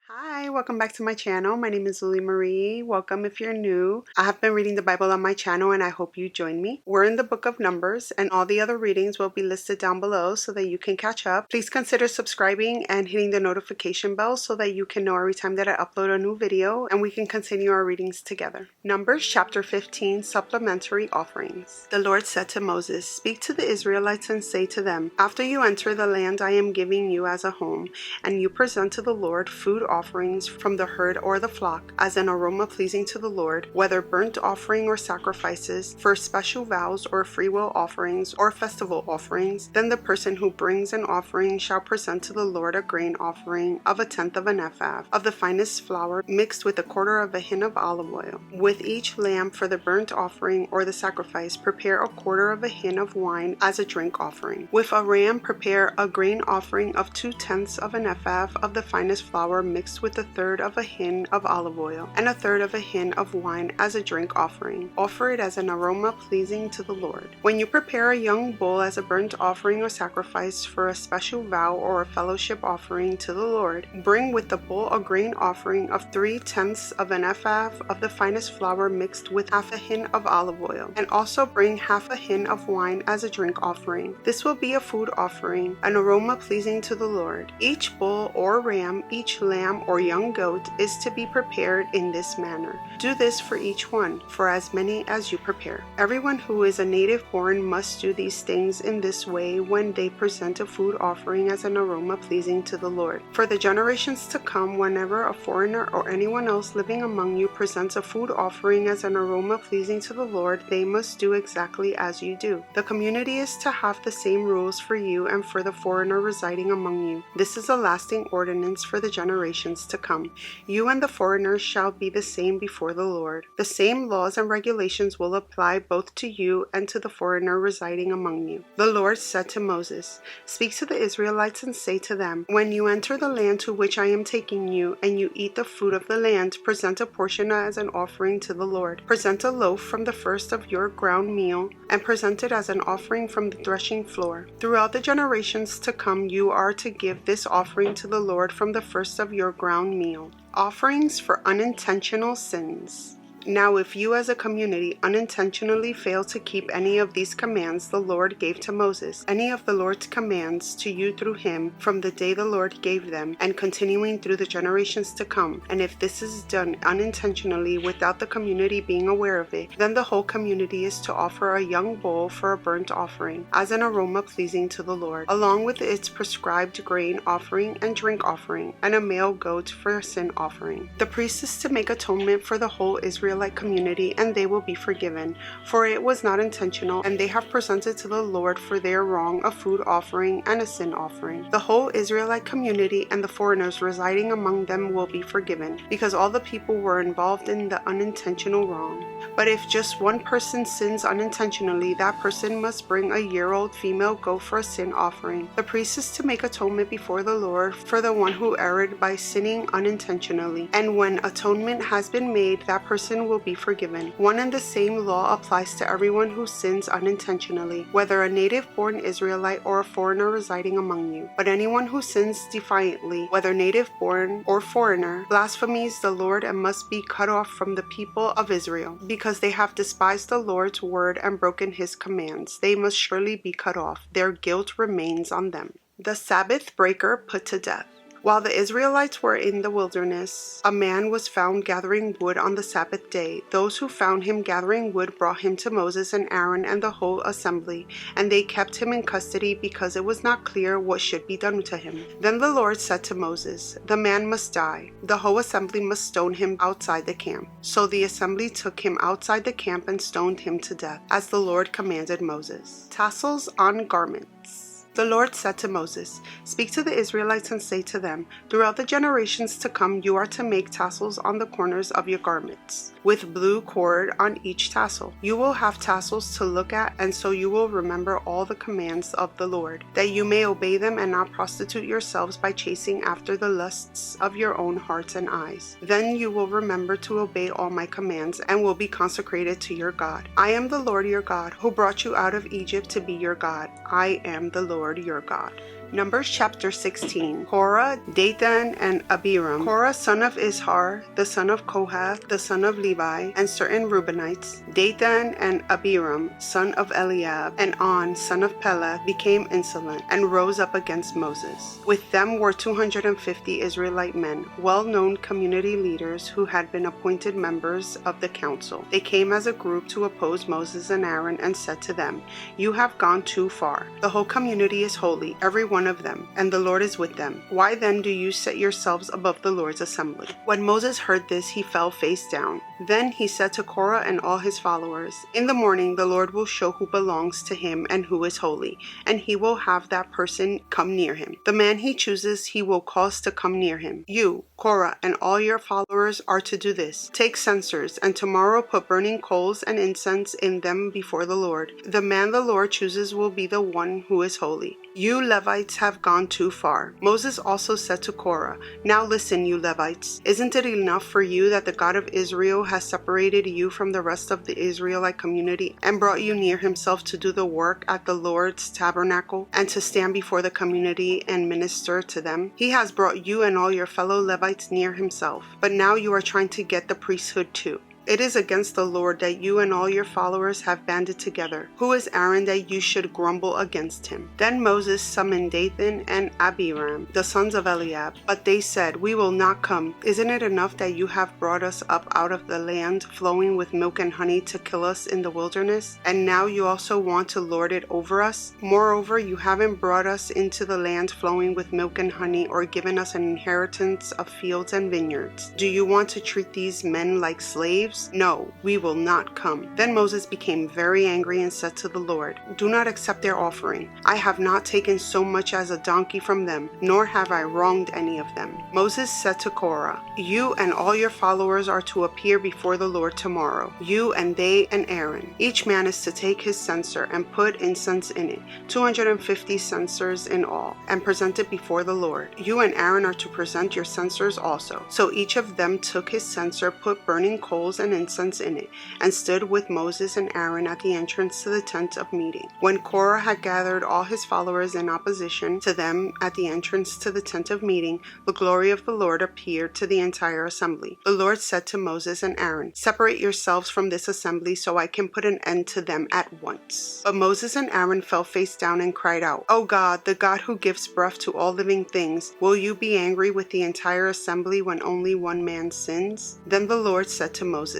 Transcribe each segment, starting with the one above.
Hi, welcome back to my channel. My name is Lily Marie. Welcome if you're new. I have been reading the Bible on my channel and I hope you join me. We're in the book of Numbers and all the other readings will be listed down below so that you can catch up. Please consider subscribing and hitting the notification bell so that you can know every time that I upload a new video and we can continue our readings together. Numbers chapter 15, Supplementary Offerings. The Lord said to Moses, "Speak to the Israelites and say to them, after you enter the land I am giving you as a home, and you present to the Lord food offerings from the herd or the flock as an aroma pleasing to the Lord, whether burnt offering or sacrifices, for special vows or freewill offerings or festival offerings, then the person who brings an offering shall present to the Lord a grain offering of 1/10 of an ephah of the finest flour mixed with 1/4 of a hin of olive oil. With each lamb for the burnt offering or the sacrifice, prepare 1/4 of a hin of wine as a drink offering. With a ram, prepare a grain offering of 2/10 of an ephah of the finest flour mixed with 1/3 of a hin of olive oil and 1/3 of a hin of wine as a drink offering. Offer it as an aroma pleasing to the Lord. When you prepare a young bull as a burnt offering or sacrifice for a special vow or a fellowship offering to the Lord, bring with the bull a grain offering of 3/10 of an ephah of the finest flour mixed with 1/2 a hin of olive oil, and also bring 1/2 a hin of wine as a drink offering. This will be a food offering, an aroma pleasing to the Lord. Each bull or ram, each lamb or young goat is to be prepared in this manner. Do this for each one, for as many as you prepare. Everyone who is a native born must do these things in this way when they present a food offering as an aroma pleasing to the Lord. For the generations to come, whenever a foreigner or anyone else living among you presents a food offering as an aroma pleasing to the Lord, they must do exactly as you do. The community is to have the same rules for you and for the foreigner residing among you. This is a lasting ordinance for the generations to come. You and the foreigners shall be the same before the Lord. The same laws and regulations will apply both to you and to the foreigner residing among you. The Lord said to Moses, "Speak to the Israelites and say to them, when you enter the land to which I am taking you, and you eat the food of the land, present a portion as an offering to the Lord. Present a loaf from the first of your ground meal, and present it as an offering from the threshing floor. Throughout the generations to come, you are to give this offering to the Lord from the first of your ground meal." Offerings for unintentional sins. Now if you as a community unintentionally fail to keep any of these commands the Lord gave to Moses, any of the Lord's commands to you through him from the day the Lord gave them and continuing through the generations to come, and if this is done unintentionally without the community being aware of it, then the whole community is to offer a young bull for a burnt offering as an aroma pleasing to the Lord, along with its prescribed grain offering and drink offering, and a male goat for a sin offering. The priest is to make atonement for the whole Israelite community, and they will be forgiven, for it was not intentional, and they have presented to the Lord for their wrong a food offering and a sin offering. The whole Israelite community and the foreigners residing among them will be forgiven, because all the people were involved in the unintentional wrong. But if just one person sins unintentionally, that person must bring a year-old female goat for a sin offering. The priest is to make atonement before the Lord for the one who erred by sinning unintentionally, and when atonement has been made, that person will be forgiven. One and the same law applies to everyone who sins unintentionally, whether a native-born Israelite or a foreigner residing among you. But anyone who sins defiantly, whether native-born or foreigner, blasphemes the Lord and must be cut off from the people of Israel. Because they have despised the Lord's word and broken his commands, they must surely be cut off. Their guilt remains on them. The Sabbath breaker put to death. While the Israelites were in the wilderness, a man was found gathering wood on the Sabbath day. Those who found him gathering wood brought him to Moses and Aaron and the whole assembly, and they kept him in custody because it was not clear what should be done to him. Then the Lord said to Moses, "The man must die. The whole assembly must stone him outside the camp." So the assembly took him outside the camp and stoned him to death, as the Lord commanded Moses. Tassels on garments. The Lord said to Moses, "Speak to the Israelites and say to them, throughout the generations to come you are to make tassels on the corners of your garments, with blue cord on each tassel. You will have tassels to look at, and so you will remember all the commands of the Lord, that you may obey them and not prostitute yourselves by chasing after the lusts of your own hearts and eyes. Then you will remember to obey all my commands and will be consecrated to your God. I am the Lord your God, who brought you out of Egypt to be your God. I am the Lord your God." Numbers chapter 16. Korah, Dathan, and Abiram. Korah, son of Ishar, the son of Kohath, the son of Levi, and certain Reubenites, Dathan and Abiram, son of Eliab, and On, son of Peleth, became insolent and rose up against Moses. With them were 250 Israelite men, well-known community leaders who had been appointed members of the council. They came as a group to oppose Moses and Aaron and said to them, "You have gone too far. The whole community is holy, every one of them, and the Lord is with them. Why then do you set yourselves above the Lord's assembly?" When Moses heard this, he fell face down. Then he said to Korah and all his followers, "In the morning the Lord will show who belongs to him and who is holy, and he will have that person come near him. The man he chooses he will cause to come near him. You, Korah, and all your followers are to do this. Take censers, and tomorrow put burning coals and incense in them before the Lord. The man the Lord chooses will be the one who is holy. You Levites have gone too far." Moses also said to Korah, "Now listen, you Levites. Isn't it enough for you that the God of Israel has separated you from the rest of the Israelite community and brought you near himself to do the work at the Lord's tabernacle and to stand before the community and minister to them? He has brought you and all your fellow Levites near himself, but now you are trying to get the priesthood too. It is against the Lord that you and all your followers have banded together. Who is Aaron that you should grumble against him?" Then Moses summoned Dathan and Abiram, the sons of Eliab, but they said, "We will not come. Isn't it enough that you have brought us up out of the land flowing with milk and honey to kill us in the wilderness? And now you also want to lord it over us? Moreover, you haven't brought us into the land flowing with milk and honey or given us an inheritance of fields and vineyards. Do you want to treat these men like slaves? No, we will not come." Then Moses became very angry and said to the Lord, "Do not accept their offering. I have not taken so much as a donkey from them, nor have I wronged any of them." Moses said to Korah, "You and all your followers are to appear before the Lord tomorrow, you and they and Aaron. Each man is to take his censer and put incense in it, 250 censers in all, and present it before the Lord. You and Aaron are to present your censers also." So each of them took his censer, put burning coals and incense in it, and stood with Moses and Aaron at the entrance to the tent of meeting. When Korah had gathered all his followers in opposition to them at the entrance to the tent of meeting, the glory of the Lord appeared to the entire assembly. The Lord said to Moses and Aaron, "Separate yourselves from this assembly so I can put an end to them at once." But Moses and Aaron fell face down and cried out, "O God, the God who gives breath to all living things, will you be angry with the entire assembly when only one man sins?" Then the Lord said to Moses,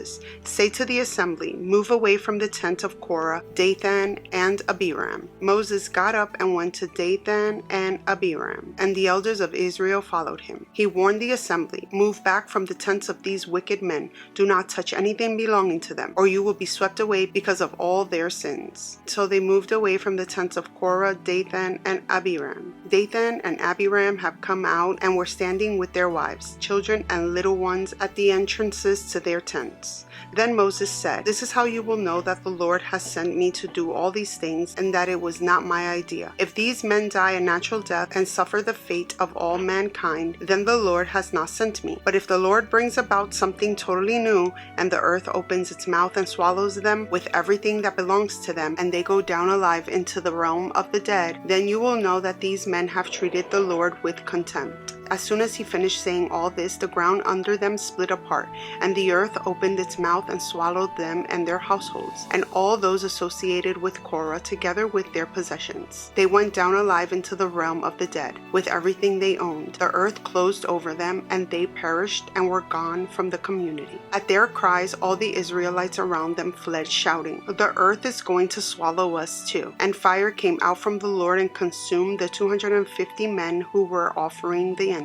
"Say to the assembly, move away from the tent of Korah, Dathan, and Abiram." Moses got up and went to Dathan and Abiram, and the elders of Israel followed him. He warned the assembly, "Move back from the tents of these wicked men. Do not touch anything belonging to them, or you will be swept away because of all their sins." So they moved away from the tents of Korah, Dathan, and Abiram. Dathan and Abiram have come out and were standing with their wives, children, and little ones at the entrances to their tents. Then Moses said, "This is how you will know that the Lord has sent me to do all these things and that it was not my idea. If these men die a natural death and suffer the fate of all mankind, then the Lord has not sent me. But if the Lord brings about something totally new and the earth opens its mouth and swallows them with everything that belongs to them and they go down alive into the realm of the dead, then you will know that these men have treated the Lord with contempt." As soon as he finished saying all this, the ground under them split apart, and the earth opened its mouth and swallowed them and their households, and all those associated with Korah together with their possessions. They went down alive into the realm of the dead, with everything they owned. The earth closed over them, and they perished and were gone from the community. At their cries, all the Israelites around them fled, shouting, "The earth is going to swallow us too." And fire came out from the Lord and consumed the 250 men who were offering the incense.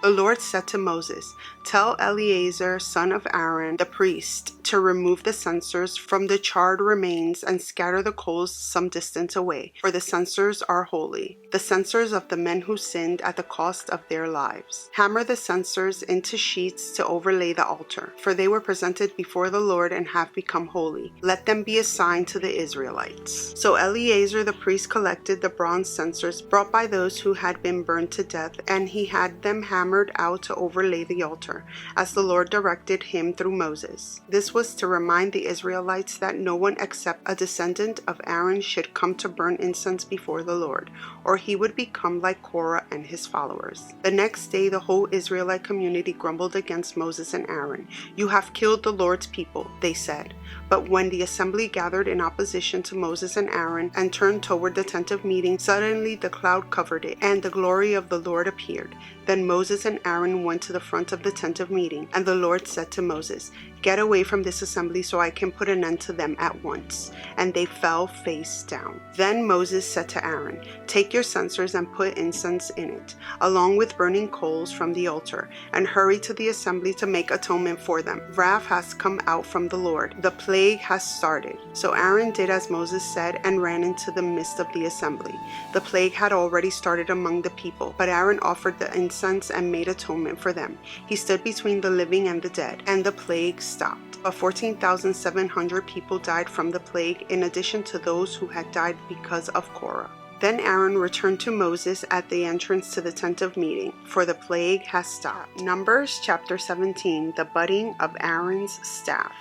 The Lord said to Moses, "Tell Eleazar, son of Aaron, the priest, to remove the censers from the charred remains and scatter the coals some distance away, for the censers are holy, the censers of the men who sinned at the cost of their lives. Hammer the censers into sheets to overlay the altar, for they were presented before the Lord and have become holy. Let them be a sign to the Israelites." So Eleazar the priest collected the bronze censers brought by those who had been burned to death, and he had them hammered out to overlay the altar, as the Lord directed him through Moses. This was to remind the Israelites that no one except a descendant of Aaron should come to burn incense before the Lord, or he would become like Korah and his followers. The next day, the whole Israelite community grumbled against Moses and Aaron. "You have killed the Lord's people," they said. But when the assembly gathered in opposition to Moses and Aaron and turned toward the tent of meeting, suddenly the cloud covered it, and the glory of the Lord appeared. Then Moses and Aaron went to the front of the tent of meeting, and the Lord said to Moses, "Get away from this assembly so I can put an end to them at once." And they fell face down. Then Moses said to Aaron, "Take your censers and put incense in it, along with burning coals from the altar, and hurry to the assembly to make atonement for them. Wrath has come out from the Lord. The plague has started." So Aaron did as Moses said and ran into the midst of the assembly. The plague had already started among the people, but Aaron offered the incense and made atonement for them. He stood between the living and the dead, and the plague stopped. But 14,700 people died from the plague, in addition to those who had died because of Korah. Then Aaron returned to Moses at the entrance to the tent of meeting, for the plague has stopped. Numbers chapter 17, the budding of Aaron's staff.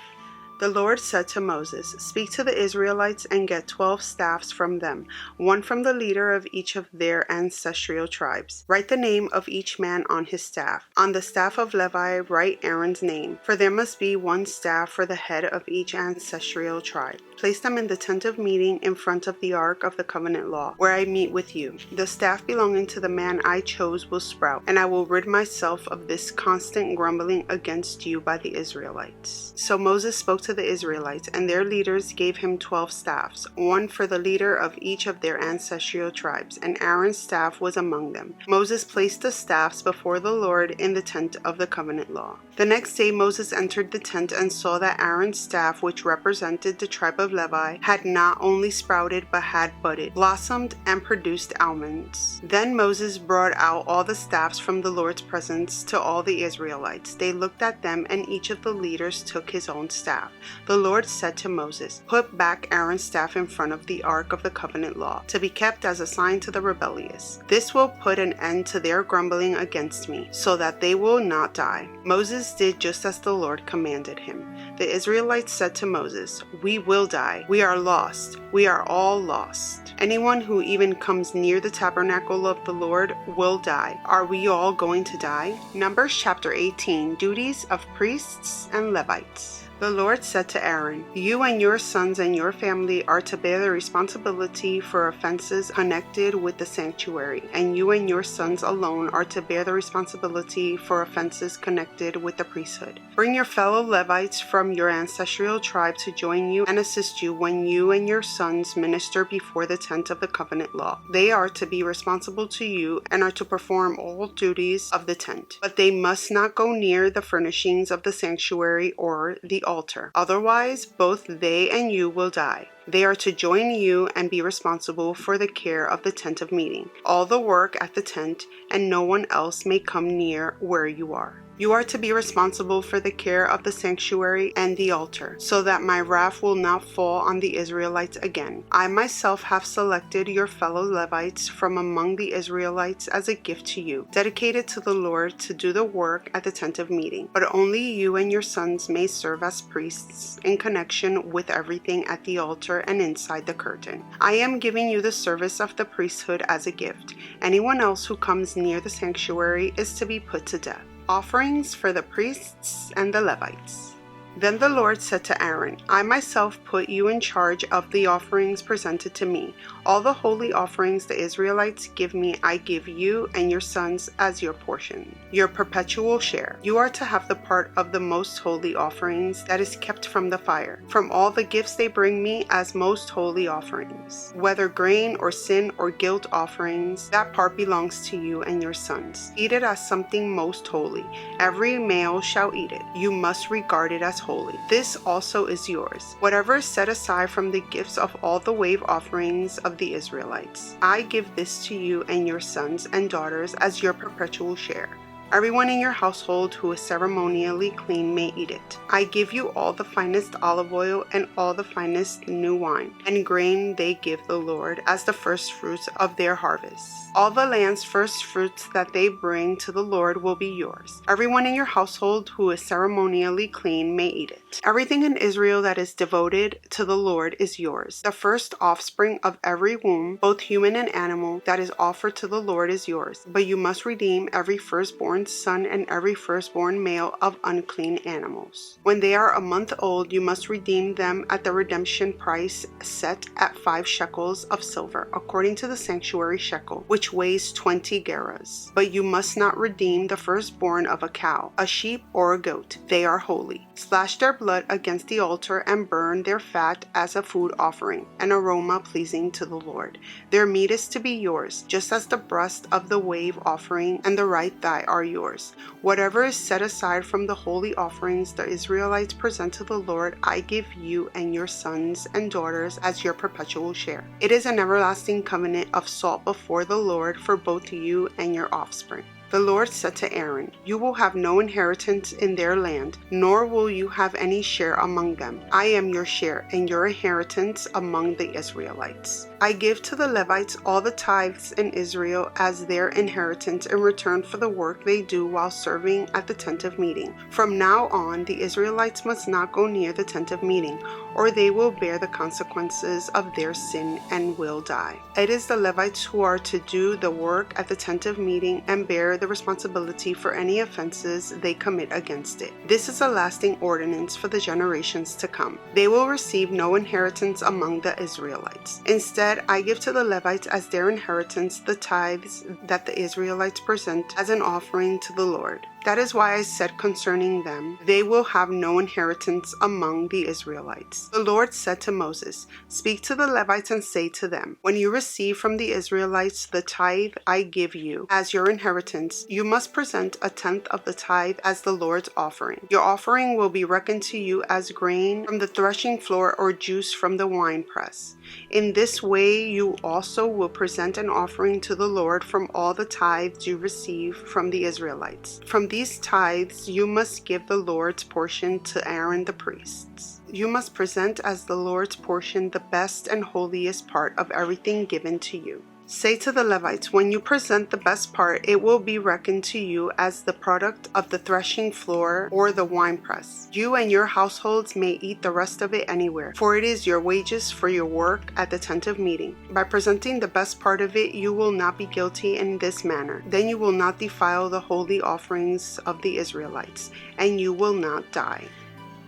The Lord said to Moses, "Speak to the Israelites and get 12 staffs from them, one from the leader of each of their ancestral tribes. Write the name of each man on his staff. On the staff of Levi, write Aaron's name, for there must be one staff for the head of each ancestral tribe. Place them in the tent of meeting in front of the ark of the covenant law, where I meet with you. The staff belonging to the man I chose will sprout, and I will rid myself of this constant grumbling against you by the Israelites." So Moses spoke to the Israelites, and their leaders gave him 12 staffs, one for the leader of each of their ancestral tribes, and Aaron's staff was among them. Moses placed the staffs before the Lord in the tent of the covenant law. The next day Moses entered the tent and saw that Aaron's staff, which represented the tribe of Levi, had not only sprouted but had budded, blossomed, and produced almonds. Then Moses brought out all the staffs from the Lord's presence to all the Israelites. They looked at them, and each of the leaders took his own staff. The Lord said to Moses, "Put back Aaron's staff in front of the ark of the covenant law, to be kept as a sign to the rebellious. This will put an end to their grumbling against me, so that they will not die." Moses did just as the Lord commanded him. The Israelites said to Moses, "We will die. We are lost. We are all lost. Anyone who even comes near the tabernacle of the Lord will die. Are we all going to die?" Numbers chapter 18, duties of priests and Levites. The Lord said to Aaron, "You and your sons and your family are to bear the responsibility for offenses connected with the sanctuary, and you and your sons alone are to bear the responsibility for offenses connected with the priesthood. Bring your fellow Levites from your ancestral tribe to join you and assist you when you and your sons minister before the tent of the covenant law. They are to be responsible to you and are to perform all duties of the tent, but they must not go near the furnishings of the sanctuary or the altar. Otherwise, both they and you will die. They are to join you and be responsible for the care of the tent of meeting, all the work at the tent, and no one else may come near where you are. You are to be responsible for the care of the sanctuary and the altar, so that my wrath will not fall on the Israelites again. I myself have selected your fellow Levites from among the Israelites as a gift to you, dedicated to the Lord to do the work at the tent of meeting. But only you and your sons may serve as priests in connection with everything at the altar and inside the curtain. I am giving you the service of the priesthood as a gift. Anyone else who comes near the sanctuary is to be put to death." Offerings for the priests and the Levites. Then the Lord said to Aaron, "I myself put you in charge of the offerings presented to me. All the holy offerings the Israelites give me, I give you and your sons as your portion, your perpetual share. You are to have the part of the most holy offerings that is kept from the fire, from all the gifts they bring me as most holy offerings. Whether grain or sin or guilt offerings, that part belongs to you and your sons. Eat it as something most holy. Every male shall eat it. You must regard it as holy. This also is yours. Whatever is set aside from the gifts of all the wave offerings of the Israelites, I give this to you and your sons and daughters as your perpetual share. Everyone in your household who is ceremonially clean may eat it. I give you all the finest olive oil and all the finest new wine, and grain they give the Lord as the first fruits of their harvest. All the land's first fruits that they bring to the Lord will be yours. Everyone in your household who is ceremonially clean may eat it. Everything in Israel that is devoted to the Lord is yours. The first offspring of every womb, both human and animal, that is offered to the Lord is yours. But you must redeem every firstborn son and every firstborn male of unclean animals. When they are a month old, you must redeem them at the redemption price set at 5 shekels of silver, according to the sanctuary shekel, which weighs 20 gerahs. But you must not redeem the firstborn of a cow, a sheep, or a goat. They are holy. Splash their blood against the altar and burn their fat as a food offering, an aroma pleasing to the Lord. Their meat is to be yours, just as the breast of the wave offering and the right thigh are yours. Whatever is set aside from the holy offerings the Israelites present to the Lord, I give you and your sons and daughters as your perpetual share. It is an everlasting covenant of salt before the Lord for both you and your offspring. The Lord said to Aaron, "You will have no inheritance in their land, nor will you have any share among them. I am your share and your inheritance among the Israelites. I give to the Levites all the tithes in Israel as their inheritance in return for the work they do while serving at the tent of meeting. From now on, the Israelites must not go near the tent of meeting, or they will bear the consequences of their sin and will die. It is the Levites who are to do the work at the tent of meeting and bear the responsibility for any offenses they commit against it. This is a lasting ordinance for the generations to come. They will receive no inheritance among the Israelites. Instead, I give to the Levites as their inheritance the tithes that the Israelites present as an offering to the Lord. That is why I said concerning them, they will have no inheritance among the Israelites. The Lord said to Moses, "Speak to the Levites and say to them, when you receive from the Israelites the tithe I give you as your inheritance, you must present a tenth of the tithe as the Lord's offering. Your offering will be reckoned to you as grain from the threshing floor or juice from the winepress. In this way you also will present an offering to the Lord from all the tithes you receive from the Israelites. From these tithes you must give the Lord's portion to Aaron the priest. You must present as the Lord's portion the best and holiest part of everything given to you. Say to the Levites, when you present the best part, it will be reckoned to you as the product of the threshing floor or the winepress. You and your households may eat the rest of it anywhere, for it is your wages for your work at the tent of meeting. By presenting the best part of it, you will not be guilty in this manner. Then you will not defile the holy offerings of the Israelites, and you will not die."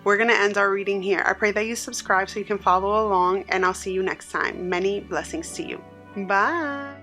We're going to end our reading here. I pray that you subscribe so you can follow along, and I'll see you next time. Many blessings to you. Bye.